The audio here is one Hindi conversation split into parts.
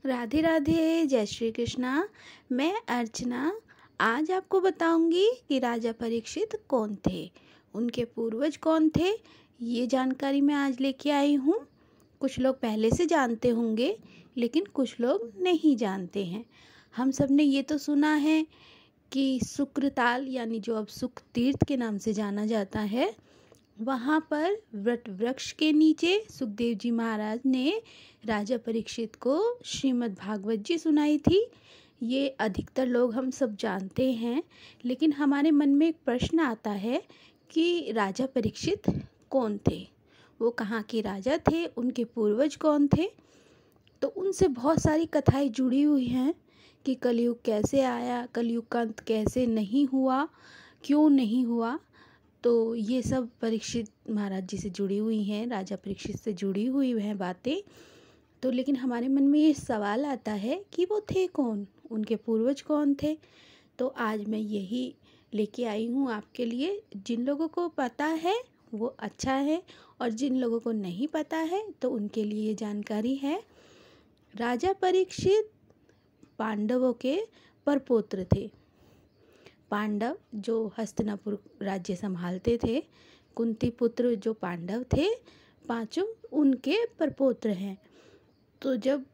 राधे राधे, जय श्री कृष्णा। मैं अर्चना आज आपको बताऊंगी कि राजा परीक्षित कौन थे, उनके पूर्वज कौन थे। ये जानकारी मैं आज लेके आई हूँ। कुछ लोग पहले से जानते होंगे लेकिन कुछ लोग नहीं जानते हैं। हम सब ने ये तो सुना है कि शुक्रताल यानी जो अब सुख तीर्थ के नाम से जाना जाता है, वहाँ पर वट वृक्ष के नीचे सुखदेव जी महाराज ने राजा परीक्षित को श्रीमद् भागवत जी सुनाई थी। ये अधिकतर लोग हम सब जानते हैं, लेकिन हमारे मन में एक प्रश्न आता है कि राजा परीक्षित कौन थे, वो कहाँ के राजा थे, उनके पूर्वज कौन थे। तो उनसे बहुत सारी कथाएं जुड़ी हुई हैं कि कलयुग कैसे आया, कलयुग का अंत कैसे नहीं हुआ, क्यों नहीं हुआ। तो ये सब परीक्षित महाराज जी से जुड़ी हुई हैं, राजा परीक्षित से जुड़ी हुई हैं बातें। तो लेकिन हमारे मन में ये सवाल आता है कि वो थे कौन, उनके पूर्वज कौन थे। तो आज मैं यही लेके आई हूँ आपके लिए। जिन लोगों को पता है वो अच्छा है, और जिन लोगों को नहीं पता है तो उनके लिए ये जानकारी है। राजा परीक्षित पांडवों के परपौत्र थे। पांडव जो हस्तिनापुर राज्य संभालते थे, कुंती पुत्र जो पांडव थे, पांचों उनके परपौत्र हैं। तो जब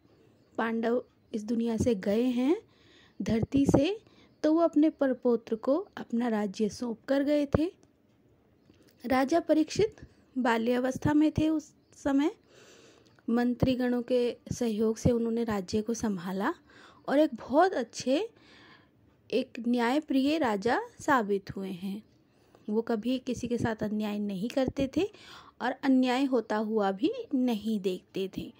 पांडव इस दुनिया से गए हैं धरती से, तो वो अपने परपौत्र को अपना राज्य सौंप कर गए थे। राजा परीक्षित बाल्यावस्था में थे उस समय। मंत्रीगणों के सहयोग से उन्होंने राज्य को संभाला और एक बहुत अच्छे, एक न्यायप्रिय राजा साबित हुए हैं। वो कभी किसी के साथ अन्याय नहीं करते थे और अन्याय होता हुआ भी नहीं देखते थे।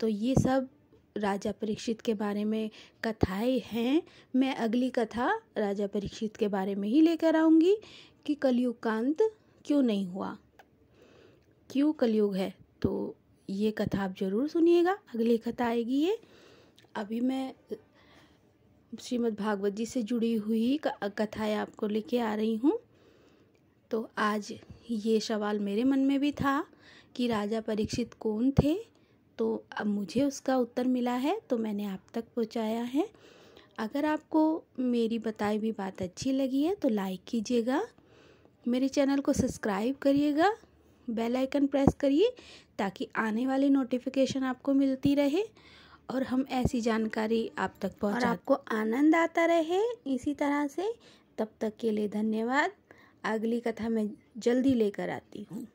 तो ये सब राजा परीक्षित के बारे में कथाएं हैं। मैं अगली कथा राजा परीक्षित के बारे में ही लेकर आऊँगी कि कलयुग का अंत क्यों नहीं हुआ, क्यों कलयुग है। तो ये कथा आप ज़रूर सुनिएगा, अगली कथा आएगी ये। अभी मैं श्रीमद् भागवत जी से जुड़ी हुई कथाएं आपको लेके आ रही हूँ। तो आज ये सवाल मेरे मन में भी था कि राजा परीक्षित कौन थे, तो अब मुझे उसका उत्तर मिला है तो मैंने आप तक पहुँचाया है। अगर आपको मेरी बताई हुई बात अच्छी लगी है तो लाइक कीजिएगा, मेरे चैनल को सब्सक्राइब करिएगा, बेल आइकन प्रेस करिए ताकि आने वाली नोटिफिकेशन आपको मिलती रहे और हम ऐसी जानकारी आप तक पहुंचाएं और आपको आनंद आता रहे इसी तरह से। तब तक के लिए धन्यवाद। अगली कथा मैं जल्दी लेकर आती हूँ।